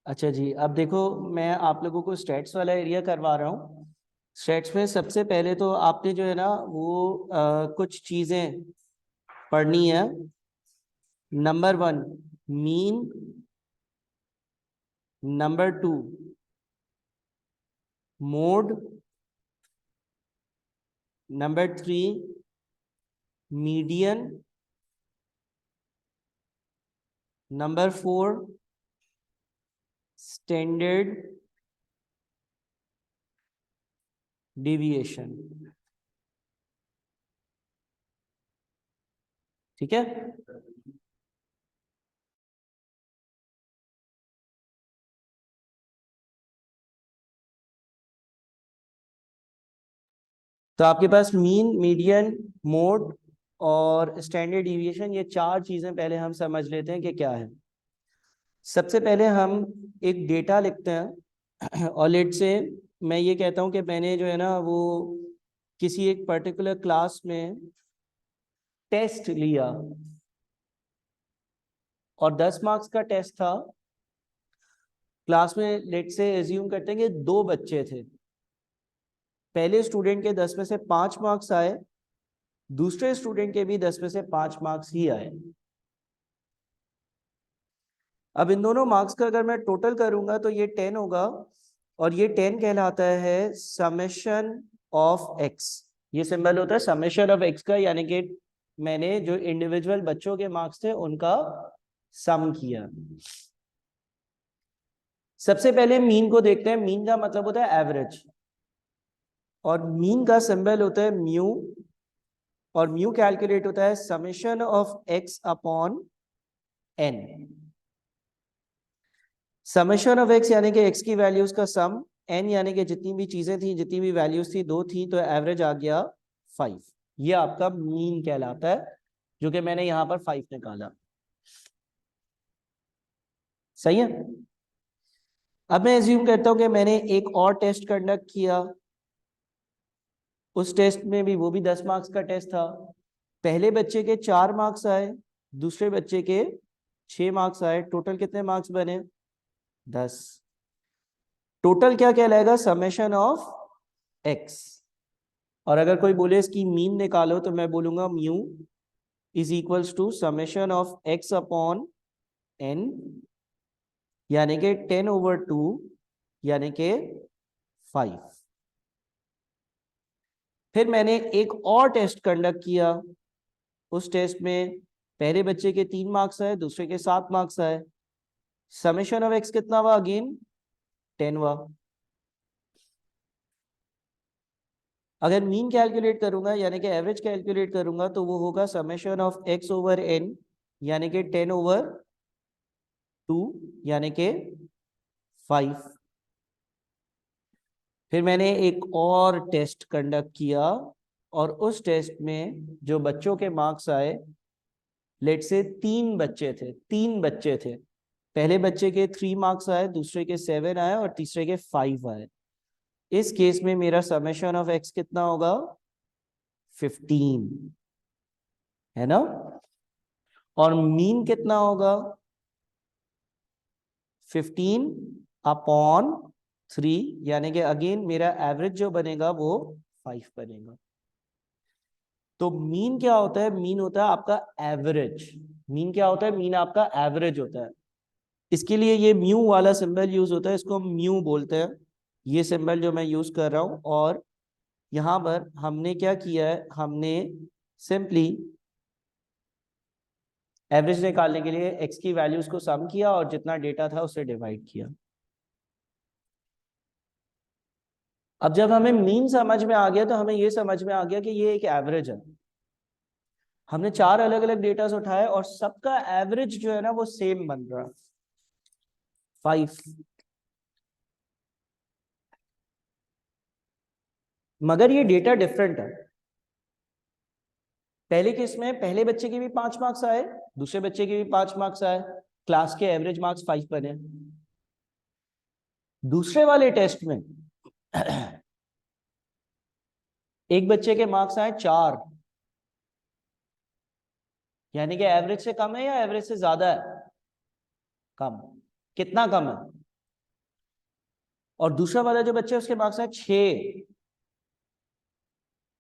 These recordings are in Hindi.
अच्छा जी, अब देखो मैं आप लोगों को स्टेट्स वाला एरिया करवा रहा हूँ। स्टेट्स में सबसे पहले तो आपने जो है ना वो कुछ चीजें पढ़नी है। Number 1 mean, number 2 mode, number 3 median, number 4 standard deviation. ठीक है। तो आपके पास मीन, मीडियन, मोड और स्टैंडर्ड डिविएशन, ये चार चीजें पहले हम समझ लेते हैं कि क्या है। सबसे पहले हम एक डेटा लिखते हैं और लेट से मैं ये कहता हूं कि मैंने जो है ना वो किसी एक पर्टिकुलर क्लास में टेस्ट लिया और 10 मार्क्स का टेस्ट था। क्लास में लेट से एज्यूम करते हैं कि 2 बच्चे थे। पहले स्टूडेंट के 10 में से 5 मार्क्स आए, दूसरे स्टूडेंट के भी 10 में से 5 मार्क्स ही आए। अब इन दोनों मार्क्स का अगर मैं टोटल करूंगा तो ये 10 होगा और ये 10 कहलाता है समेशन ऑफ एक्स। ये सिंबल होता है समेशन ऑफ एक्स का, यानी कि मैंने जो इंडिविजुअल बच्चों के मार्क्स थे उनका सम किया। सबसे पहले मीन को देखते हैं। मीन का मतलब होता है एवरेज और मीन का सिंबल होता है म्यू और म्यू कैलकुलेट होता है summation of x upon n. Summation of x यानी कि एक्स की वैल्यूज का सम, एन यानी कि जितनी भी चीजें थी, जितनी भी वैल्यूज थी, 2 थी, तो एवरेज आ गया 5। ये आपका मीन कहलाता है, जो कि मैंने यहां पर 5 निकाला। सही है। अब मैं एज्यूम करता हूं कि मैंने एक और टेस्ट कंडक्ट किया। उस टेस्ट में भी वो भी 10 मार्क्स का टेस्ट था। पहले बच्चे के 4 मार्क्स आए, दूसरे बच्चे के 6 मार्क्स आए। टोटल कितने मार्क्स बने? 10। टोटल क्या कहलाएगा? Summation of x. और अगर कोई बोले इसकी मीन निकालो तो मैं बोलूंगा mu is equals to summation of x upon n, यानी कि 10/2 यानी कि 5। फिर मैंने एक और टेस्ट कंडक्ट किया। उस टेस्ट में पहले बच्चे के 3 मार्क्स आए, दूसरे के 7 मार्क्स आए। समेशन ऑफ एक्स कितना हुआ? अगेन 10 हुआ। अगर मीन कैलकुलेट करूंगा यानी कि एवरेज कैलकुलेट करूंगा तो वो होगा summation of x over n, यानी कि 10/2 यानी कि 5। फिर मैंने एक और टेस्ट कंडक्ट किया और उस टेस्ट में जो बच्चों के मार्क्स आए, लेट से 3 बच्चे थे। पहले बच्चे के 3 मार्क्स आए, दूसरे के 7 आए और तीसरे के 5 आए। इस केस में मेरा समेशन ऑफ एक्स कितना होगा? 15, है ना। और मीन कितना होगा? 15/3, यानी कि अगेन मेरा एवरेज जो बनेगा वो 5 बनेगा। तो मीन क्या होता है? मीन होता है आपका एवरेज। मीन क्या होता है? मीन आपका एवरेज होता है। इसके लिए ये म्यू वाला सिंबल यूज होता है, इसको हम म्यू बोलते हैं। ये सिंबल जो मैं यूज कर रहा हूं, और यहां पर हमने क्या किया है, हमने सिंपली एवरेज निकालने के लिए एक्स की वैल्यूज को सम किया और जितना डेटा था उसे डिवाइड किया। अब जब हमें मीन समझ में आ गया तो हमें यह समझ में आ गया कि ये एक एवरेज है। हमने 4 अलग अलग डेटा उठाए और सबका एवरेज जो है ना वो सेम बन रहा, 5। मगर ये डेटा डिफरेंट है। पहले केस में पहले बच्चे के भी 5 मार्क्स आए, दूसरे बच्चे के भी 5 मार्क्स आए, क्लास के एवरेज मार्क्स 5 बने। दूसरे वाले टेस्ट में एक बच्चे के मार्क्स आए 4, यानी कि एवरेज से कम है या एवरेज से ज्यादा है? कम। कितना कम है? और दूसरा वाला जो बच्चा है उसके मार्क्स है 6,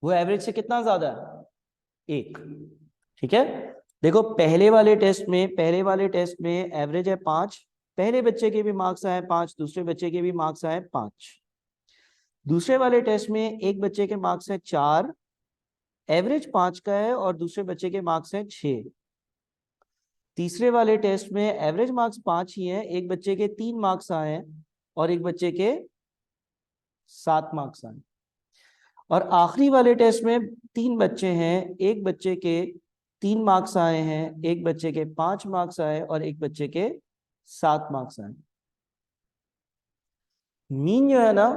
वो एवरेज से कितना ज्यादा है? 1। ठीक है, देखो पहले वाले टेस्ट में एवरेज है 5, पहले बच्चे के भी मार्क्स आए 5, दूसरे बच्चे के भी मार्क्स आए 5। दूसरे वाले टेस्ट में एक बच्चे के मार्क्स है 4, एवरेज 5 का है, और दूसरे बच्चे के मार्क्स हैं 6। तीसरे वाले टेस्ट में एवरेज मार्क्स 5 ही हैं, एक बच्चे के 3 मार्क्स आए हैं और एक बच्चे के 7 मार्क्स आए। और आखिरी वाले टेस्ट में 3 बच्चे हैं, एक बच्चे के 3 मार्क्स आए हैं, एक बच्चे के 5 मार्क्स आए और एक बच्चे के 7 मार्क्स आए। मीन जो है ना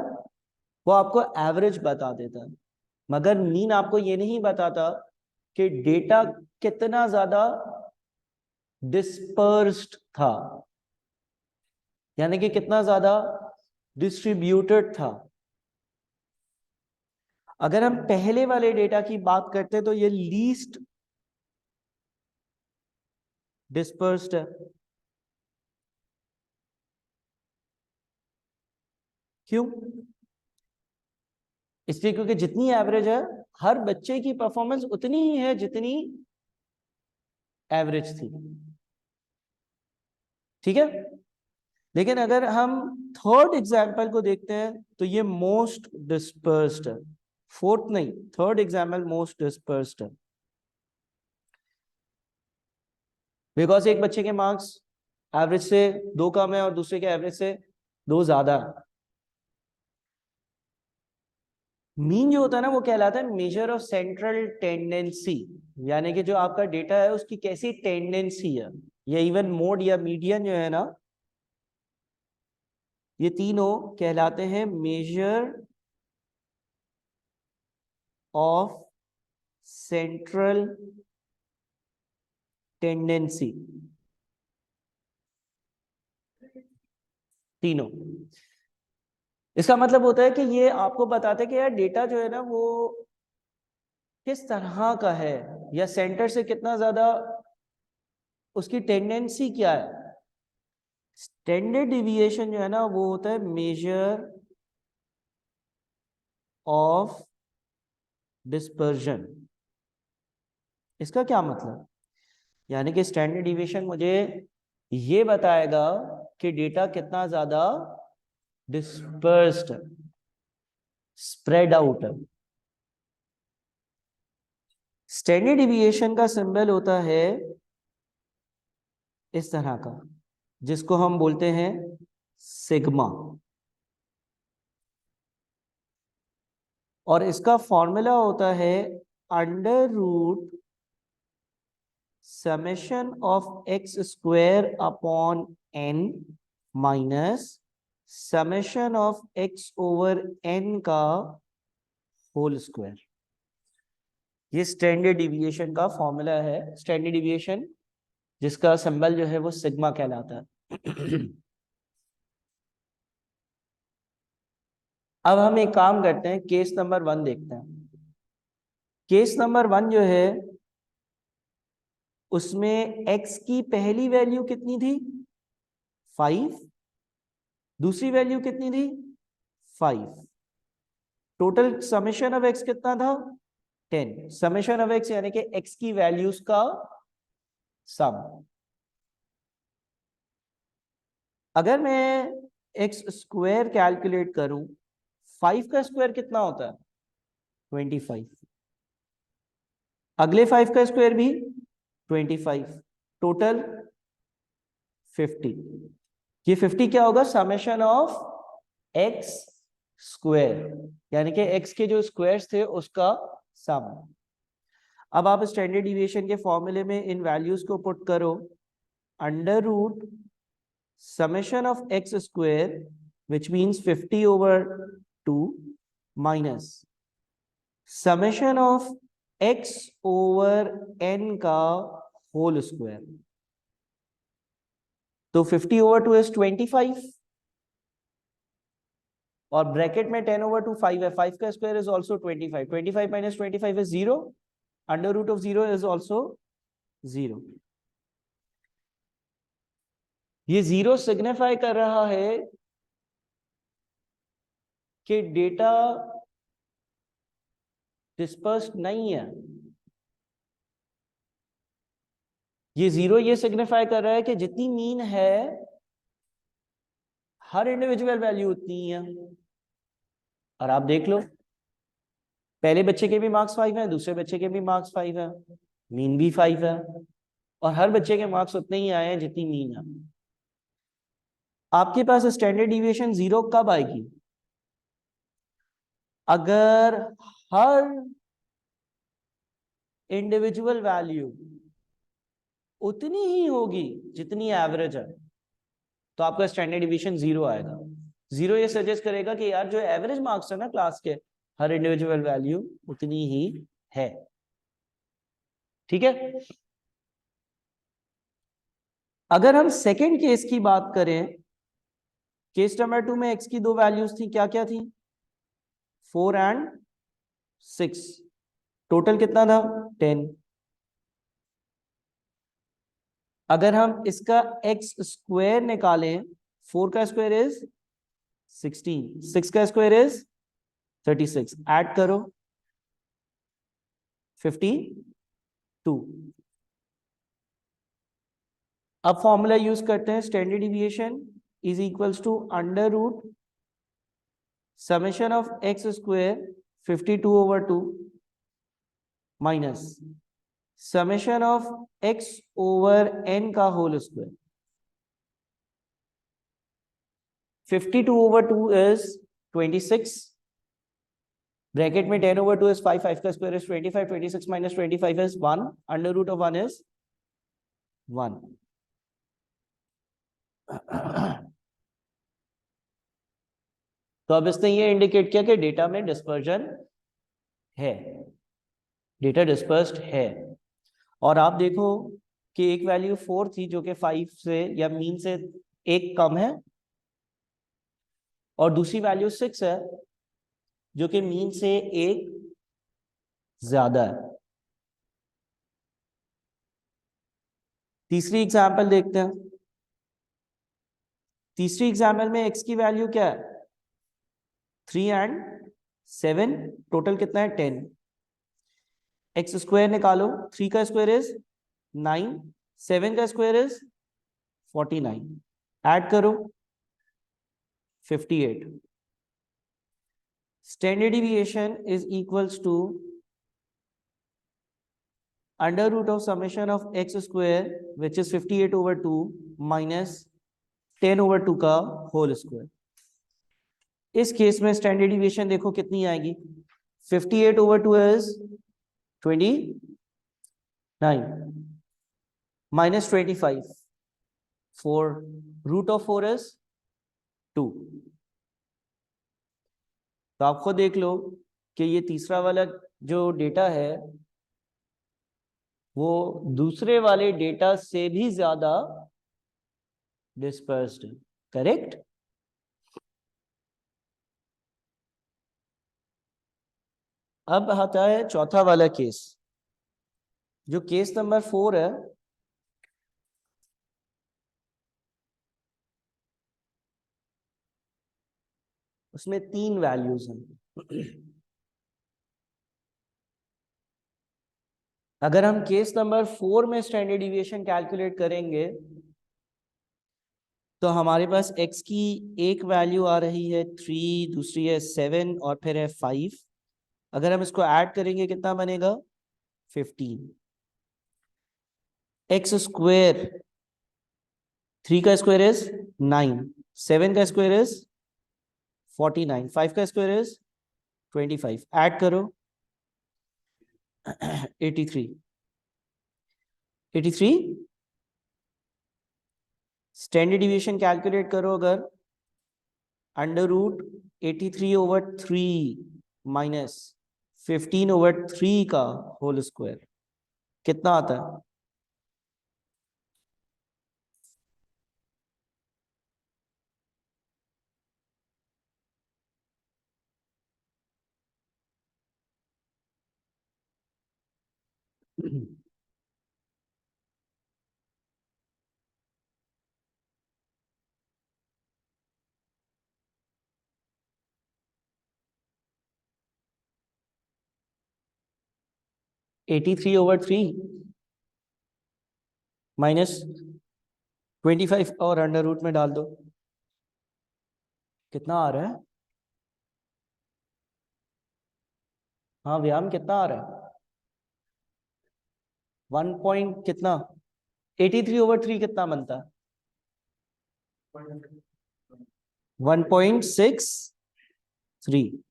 वो आपको एवरेज बता देता है, मगर मीन आपको ये नहीं बताता कि डेटा कितना ज्यादा डिस्पर्स्ड था, यानी कि कितना ज्यादा डिस्ट्रीब्यूटेड था। अगर हम पहले वाले डेटा की बात करते हैं तो ये लीस्ट डिस्पर्स्ड है। क्यों? इसलिए क्योंकि जितनी एवरेज है हर बच्चे की परफॉर्मेंस उतनी ही है जितनी एवरेज थी। ठीक है, लेकिन अगर हम थर्ड एग्जाम्पल को देखते हैं तो ये मोस्ट डिस्पर्स्ड है, फोर्थ नहीं, थर्ड एग्जाम्पल मोस्ट डिस्पर्स्ड है। बिकॉज एक बच्चे के मार्क्स एवरेज से 2 कम है और दूसरे के एवरेज से 2 ज्यादा है। मीन जो होता है ना वो कहलाता है मेजर ऑफ सेंट्रल टेंडेंसी, यानी कि जो आपका डेटा है उसकी कैसी टेंडेंसी है, या इवन मोड या मीडियन जो है ना, ये तीनों कहलाते हैं मेजर ऑफ सेंट्रल टेंडेंसी, तीनों। इसका मतलब होता है कि ये आपको बताते हैं कि यार डेटा जो है ना वो किस तरह का है, या सेंटर से कितना ज्यादा उसकी टेंडेंसी क्या है। स्टैंडर्ड डिविएशन जो है ना वो होता है मेजर ऑफ डिस्पर्जन। इसका क्या मतलब? यानी कि स्टैंडर्ड डिविएशन मुझे ये बताएगा कि डेटा कितना ज्यादा डिस्पर्स्ड, स्प्रेड आउट है। स्टैंडर्ड डिविएशन का सिंबल होता है इस तरह का, जिसको हम बोलते हैं सिग्मा, और इसका फॉर्मूला होता है under root summation of x square upon n minus summation of x over n का होल स्क्वायर। ये स्टैंडर्ड डिविएशन का फॉर्मूला है, स्टैंडर्ड डिविएशन जिसका सिंबल जो है वो सिग्मा कहलाता है। अब हम एक काम करते हैं, केस नंबर 1 देखते हैं। केस नंबर 1 जो है उसमें x की पहली वैल्यू कितनी थी? 5। दूसरी वैल्यू कितनी थी? 5। टोटल समेशन ऑफ x कितना था? 10। समेशन ऑफ x यानी कि x की वैल्यूज का सम। अगर मैं x स्क्वायर कैलकुलेट करूं, 5 का स्क्वायर कितना होता है? 25। अगले 5 का स्क्वायर भी 25, टोटल 50। ये 50 क्या होगा? समेशन ऑफ एक्स स्क्वायर, यानी कि x के जो स्क्वायर्स थे उसका सम। अब आप स्टैंडर्ड डिविएशन के फॉर्मूले में इन वैल्यूज को पुट करो, under root summation of x square which means 50/2 minus summation of x over n का होल स्क्वायर। तो 50/2 इज 25 और ब्रैकेट में 10/2 5 है, 5 का square is also 25, 25 minus 25 is 0, under root of 0 is also 0। ये 0 सिग्निफाई कर रहा है कि डेटा डिस्पर्स्ड नहीं है। ये जीरो ये सिग्निफाई कर रहा है कि जितनी मीन है हर इंडिविजुअल वैल्यू उतनी ही है। और आप देख लो, पहले बच्चे के भी मार्क्स 5 है, दूसरे बच्चे के भी मार्क्स 5 है, मीन भी 5 है, और हर बच्चे के मार्क्स उतने ही आए हैं जितनी मीन है। आपके पास स्टैंडर्ड डिविएशन 0 कब आएगी? अगर हर इंडिविजुअल वैल्यू उतनी ही होगी जितनी एवरेज है, तो आपका स्टैंडर्ड डिवीजन 0 आएगा। 0 ये सजेस्ट करेगा कि यार जो एवरेज मार्क्स है ना क्लास के, हर इंडिविजुअल वैल्यू उतनी ही है। ठीक है। अगर हम सेकंड केस की बात करें, केस नंबर 2 में x की दो वैल्यूज थी, क्या क्या थी? 4 एंड 6। टोटल कितना था? 10। अगर हम इसका x स्क्वायर निकालें, 4 का स्क्वायर इज 16, 6 का स्क्वायर इज 36, ऐड करो 52। अब फॉर्मूला यूज करते हैं, standard deviation is equals to under root summation of x square 52/2 minus summation of x over n का होल स्क्वायर। 52/2 इज 26, ब्रैकेट में 10/2 इज 5, 5 का square is 25, 26 minus 25 is 1, under root of 1 is 1। तो अब इसने ये इंडिकेट किया कि डेटा में डिस्पर्जन है, डेटा डिस्पर्स्ड है। और आप देखो कि एक वैल्यू 4 थी जो कि 5 से या मीन से एक कम है, और दूसरी वैल्यू 6 है जो कि मीन से एक ज्यादा है। तीसरी एग्जाम्पल देखते हैं। तीसरी एग्जाम्पल में x की वैल्यू क्या है? 3 एंड 7, टोटल कितना है? 10। एक्स स्क्वायर निकालो, 3 का स्क्वायर इज 9, 7 का स्क्वायर इज 49, ऐड करो 58। Standard deviation is equals to under root of summation of x square which is 58/2 minus 10/2 का होल स्क्वायर। इस केस में स्टैंडर्ड डिविएशन देखो कितनी आएगी? 58/2 is 29 minus 25, 4, root of 4 is 2। तो आप खुद देख लो कि ये तीसरा वाला जो डेटा है वो दूसरे वाले डेटा से भी ज्यादा डिस्पर्स्ड है। करेक्ट? अब आता है चौथा वाला केस, जो केस नंबर 4 है। उसमें 3 वैल्यूज हैं। अगर हम केस नंबर 4 में स्टैंडर्ड डिविएशन कैलकुलेट करेंगे तो हमारे पास x की एक वैल्यू आ रही है 3, दूसरी है 7 और फिर है 5। अगर हम इसको ऐड करेंगे कितना बनेगा? 15। एक्स स्क्वायर, 3 का स्क्वायर इज 9, 7 का स्क्वायर इज 49, 5 का स्क्वायर इज 25, ऐड करो 83। 83 स्टैंडर्ड डिविएशन कैलकुलेट करो अगर, अंडर रूट 83/3 माइनस 15/3 का होल स्क्वायर कितना आता है? 83/3 माइनस 25 और अंडर रूट में डाल दो, कितना आ रहा है? हाँ व्यायाम कितना आ रहा है? 1 पॉइंट कितना? 83/3 कितना बनता है? 1.63।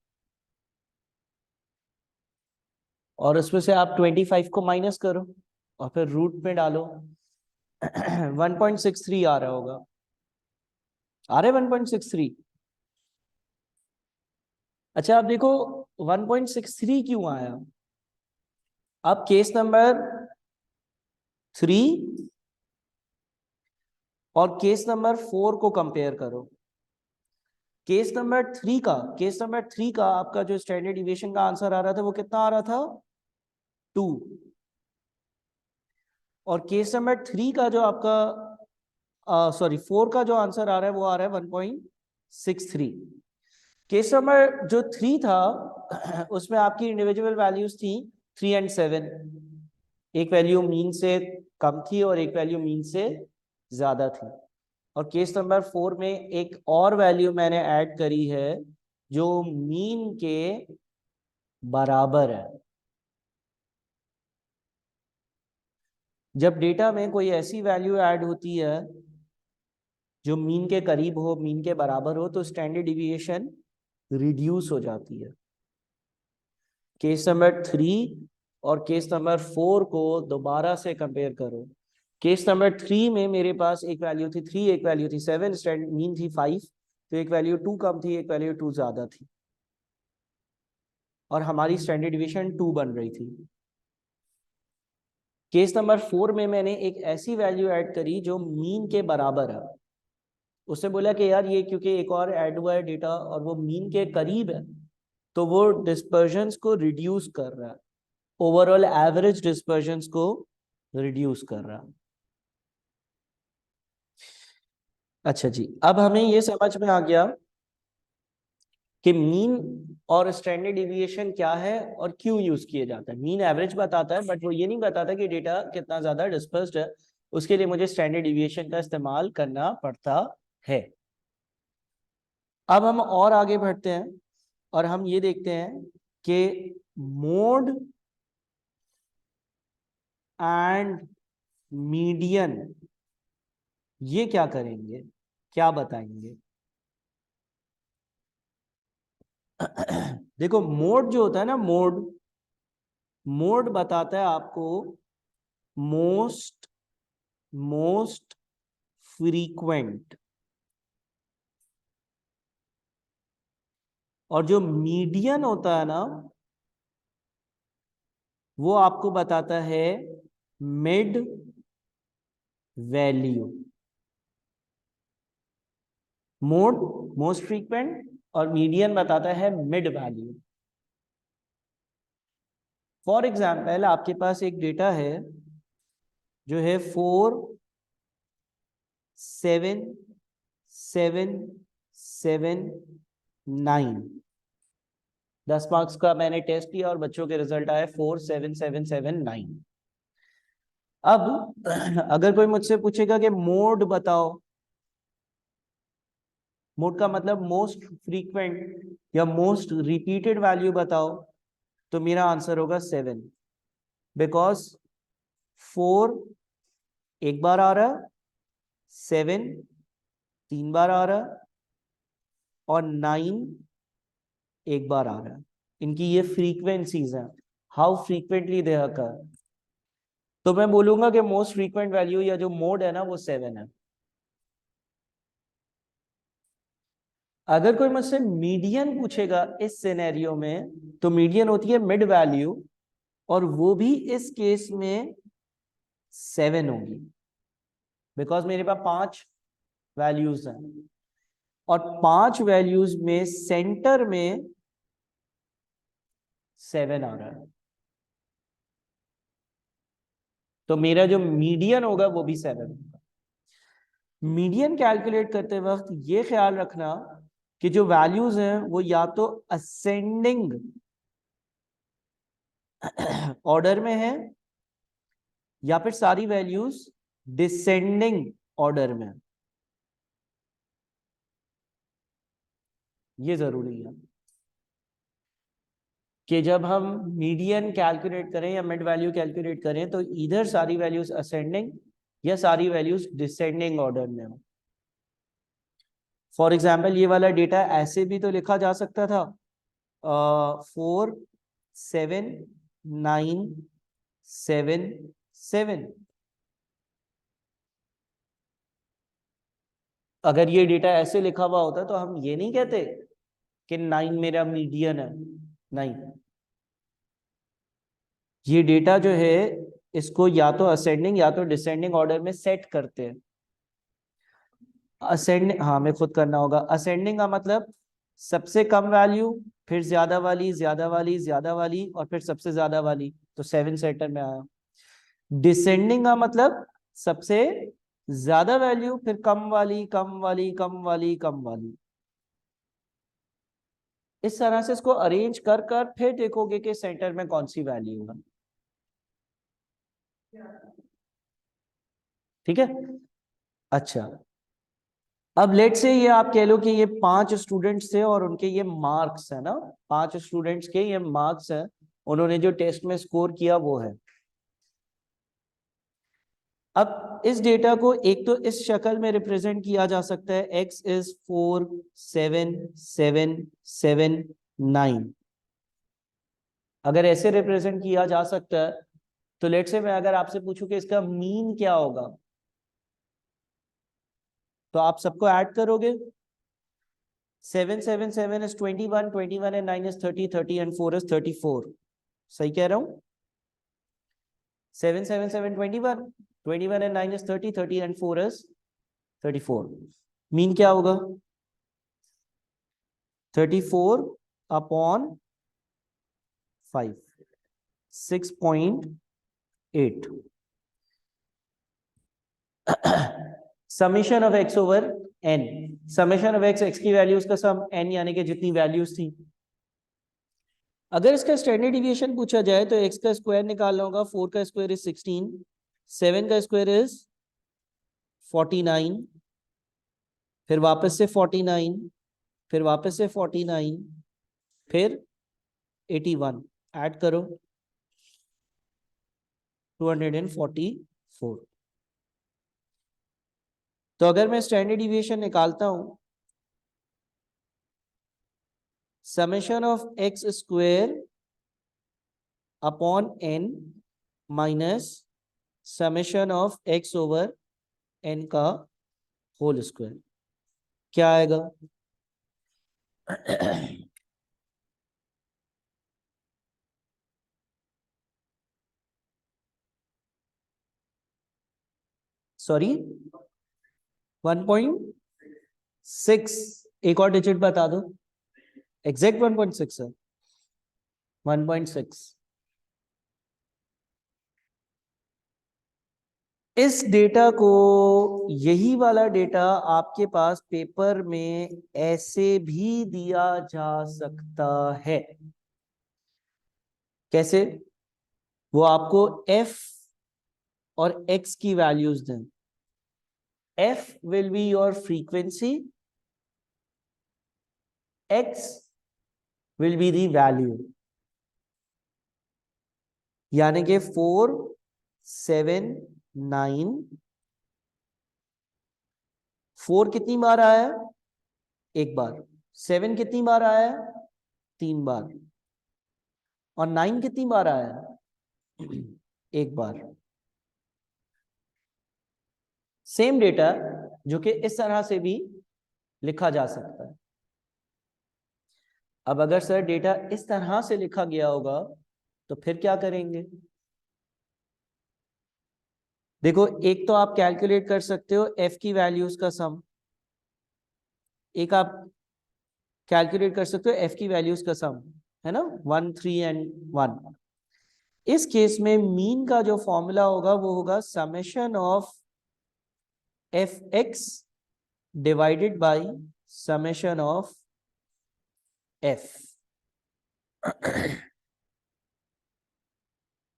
और उसमें से आप 25 को माइनस करो और फिर रूट में डालो। 1.63 आ रहा होगा, आ रहा है 1.63। अच्छा आप देखो 1.63 क्यों आया। अब केस नंबर 3 और केस नंबर 4 को कंपेयर करो। केस नंबर 3 का आपका जो स्टैंडर्ड डिविएशन का आंसर आ रहा था वो कितना आ रहा था? 2। और केस नंबर 3 का जो आपका 4 का जो आंसर आ रहा है वो आ रहा है 1.63। केस नंबर जो 3 था उसमें आपकी इंडिविजुअल वैल्यूज थी 3 और 7। एक वैल्यू मीन से कम थी और एक वैल्यू मीन से ज्यादा थी। और केस नंबर 4 में एक और वैल्यू मैंने ऐड करी है जो मीन के बराबर है। जब डेटा में कोई ऐसी वैल्यू ऐड होती है जो मीन के करीब हो, मीन के बराबर हो, तो स्टैंडर्ड डिविएशन रिड्यूस हो जाती है। केस नंबर 3 और केस नंबर 4 को दोबारा से कंपेयर करो। केस नंबर 3 में मेरे पास एक वैल्यू थी 3, एक वैल्यू थी 7, स्टैंडर्ड मीन थी 5, तो एक वैल्यू 2 कम थी, एक वैल्यू 2 ज्यादा थी और हमारी स्टैंडर्ड डिविएशन 2 बन रही थी। केस नंबर 4 में मैंने एक ऐसी वैल्यू ऐड करी जो मीन के बराबर है। उसने बोला कि यार ये क्योंकि एक और ऐड हुआ है डेटा और वो मीन के करीब है तो वो डिस्पर्जन्स को रिड्यूस कर रहा है, ओवरऑल एवरेज डिस्पर्जन्स को रिड्यूस कर रहा है। अच्छा जी, अब हमें ये समझ में आ गया कि मीन और स्टैंडर्ड डिविएशन क्या है और क्यों यूज किए जाता है। मीन एवरेज बताता है बट वो ये नहीं बताता कि डेटा कितना ज्यादा डिस्पर्स्ड है, उसके लिए मुझे स्टैंडर्ड डिविएशन का इस्तेमाल करना पड़ता है। अब हम और आगे बढ़ते हैं और हम ये देखते हैं कि मोड एंड मीडियन ये क्या करेंगे, क्या बताएंगे। देखो मोड जो होता है ना, मोड बताता है आपको मोस्ट फ्रीक्वेंट, और जो मीडियन होता है ना वो आपको बताता है mid value. Mode most frequent और मीडियन बताता है मिड वैल्यू। फॉर एग्जाम्पल आपके पास एक डेटा है जो है 4 7 7 7 9। 10 मार्क्स का मैंने टेस्ट किया और बच्चों के रिजल्ट आए 4 7 7 7 9। अब अगर कोई मुझसे पूछेगा कि मोड बताओ, मोड का मतलब मोस्ट फ्रीक्वेंट या मोस्ट रिपीटेड वैल्यू बताओ, तो मेरा आंसर होगा 7। बिकॉज 4 एक बार आ रहा है, 7 3 बार आ रहा है और 9 एक बार आ रहा है। इनकी ये फ्रीक्वेंसीज हैं, हाउ फ्रीक्वेंटली दे अकर। तो मैं बोलूंगा कि मोस्ट फ्रीक्वेंट वैल्यू या जो मोड है ना वो 7 है। अगर कोई मुझसे मीडियन पूछेगा इस सिनेरियो में, तो मीडियन होती है मिड वैल्यू और वो भी इस केस में 7 होगी। बिकॉज मेरे पास 5 वैल्यूज हैं और 5 वैल्यूज में सेंटर में 7 आ रहा है, तो मेरा जो मीडियन होगा वो भी 7 होगा। मीडियन कैलकुलेट करते वक्त ये ख्याल रखना कि जो वैल्यूज हैं वो या तो असेंडिंग ऑर्डर में है या फिर सारी वैल्यूज डिसेंडिंग ऑर्डर में, ये जरूरी है कि जब हम मीडियन कैलकुलेट करें या मिड वैल्यू कैलकुलेट करें तो इधर सारी वैल्यूज असेंडिंग या सारी वैल्यूज डिसेंडिंग ऑर्डर में हो। फॉर एग्जाम्पल ये वाला डेटा ऐसे भी तो लिखा जा सकता था 4 7 9 7 7। अगर ये डेटा ऐसे लिखा हुआ होता तो हम ये नहीं कहते कि 9 मेरा मीडियन है, नहीं। ये डेटा जो है इसको या तो असेंडिंग या तो डिसेंडिंग ऑर्डर में सेट करते हैं। असेंडिंग, हाँ हमें खुद करना होगा। असेंडिंग का मतलब सबसे कम वैल्यू, फिर ज्यादा वाली, ज्यादा वाली, ज्यादा वाली, और फिर सबसे ज्यादा वाली, तो 7 सेटर में आया। डिसेंडिंग का मतलब सबसे ज्यादा वैल्यू, फिर कम वाली, कम वाली, कम वाली, कम वाली। इस तरह से इसको अरेंज कर कर फिर देखोगे कि सेंटर में कौन सी वैल्यू है। ठीक है। अच्छा, अब लेट से ये आप कह लो कि ये 5 स्टूडेंट्स थे और उनके ये मार्क्स है ना, 5 स्टूडेंट्स के ये मार्क्स हैं, उन्होंने जो टेस्ट में स्कोर किया वो है। अब इस डेटा को एक तो इस शक्ल में रिप्रेजेंट किया जा सकता है, x इज 4 7 7 7 9। अगर ऐसे रिप्रेजेंट किया जा सकता है तो लेट से मैं अगर आपसे पूछूं कि इसका मीन क्या होगा, तो आप सबको ऐड करोगे। 7 7 7 is 21, 21 and 9 is 30, 30 and 4 is 34। सही कह रहा हूं? 7 7 7 21, 21 and 9 is 30, 30 and 4 is 34। Mean क्या होगा? 34 upon 5, 6.8। Summation of x over n, summation of x की वैल्यूज का सम, n यानी कि जितनी वैल्यूज थी। अगर इसका स्टैंडर्ड डिविएशन पूछा जाए तो x का स्क्वायर निकालना होगा। 4 का स्क्वायर इज 16, 7 का स्क्वायर इज 49, फिर वापस से 49, फिर वापस से 49, फिर 81। ऐड करो 244। तो अगर मैं स्टैंडर्ड डिविएशन निकालता हूं, summation of x square upon n minus summation of x over n का होल स्क्वायर, क्या आएगा? सॉरी 1.6। एक और डिजिट बता दो। एग्जैक्ट 1.6 है, 1.6। इस डेटा को, यही वाला डेटा आपके पास पेपर में ऐसे भी दिया जा सकता है। कैसे? वो आपको f और x की वैल्यूज दें। f will be your frequency, x will be the value। यानी कि 4 7 9, 4 कितनी बार आया है? एक बार। 7 कितनी बार आया है? 3 बार। और 9 कितनी बार आया है? एक बार। सेम डेटा जो कि इस तरह से भी लिखा जा सकता है। अब अगर सर डेटा इस तरह से लिखा गया होगा तो फिर क्या करेंगे? देखो, एक तो आप कैलकुलेट कर सकते हो f की वैल्यूज का सम, एक आप कैलकुलेट कर सकते हो f की वैल्यूज का सम, है ना, 1 3 एंड 1। इस केस में मीन का जो फॉर्मूला होगा वो होगा summation of f x divided by summation of F.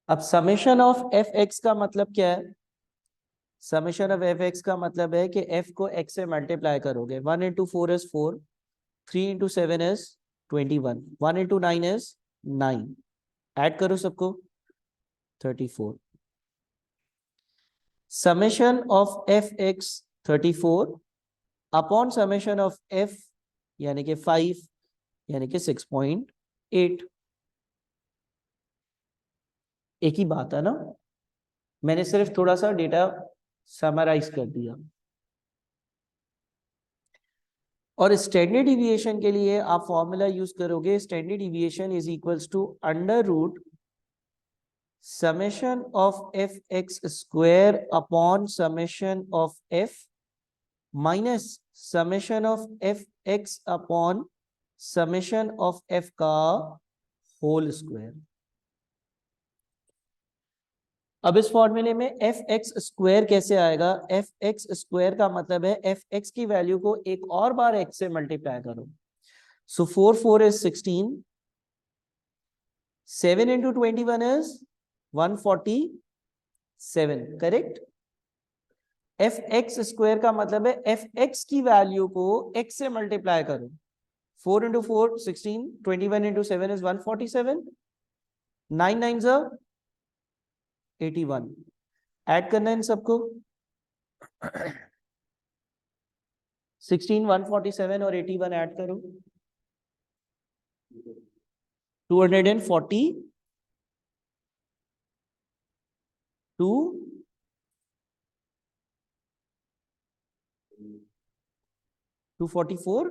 अब समेशन ऑफ एफ एक्स का मतलब क्या है? समेशन ऑफ एफ एक्स का मतलब है कि एफ को एक्स से मल्टीप्लाई करोगे. 1 into 4 is 4, 3 into 7 is 21, 1 into 9 is 9. Add करो सबको, 34. Summation of f x 34 upon summation of F यानी कि 5 यानी कि 6.8. एक ही बात है ना, मैंने सिर्फ थोड़ा सा डेटा समराइज कर दिया. और स्टैंडर्ड डिविएशन के लिए आप फॉर्मूला यूज करोगे. Standard deviation is equals to under root summation of f x square upon summation of f minus summation of f x upon summation of f का होल स्क्वायर. अब इस फॉर्मूले में एफ एक्स स्क्वायर कैसे आएगा? एफ एक्स स्क्वायर का मतलब है एफ एक्स की वैल्यू को एक और बार एक्स से मल्टीप्लाई करो. सो 4 4 is 16, 7 into 21 is 147. Correct. F x square का मतलब है एफ एक्स की वैल्यू को एक्स से मल्टीप्लाई करो. 4 इंटू 4 16, 21 इंटू 7 इज 147, 9 9 81. ऐड करना है इन सबको. 16, 147 और 81 ऐड करो, 240 244.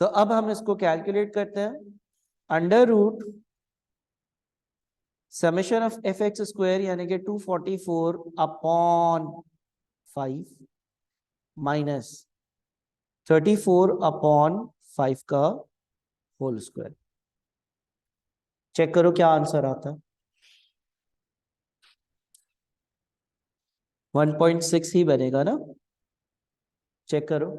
तो अब हम इसको कैलकुलेट करते हैं. Under root summation of f x square यानी कि 244 अपॉन 5 माइनस 34 अपॉन 5 का होल स्क्वायर. चेक करो क्या आंसर आता है. 1.6 ही बनेगा ना. चेक करो.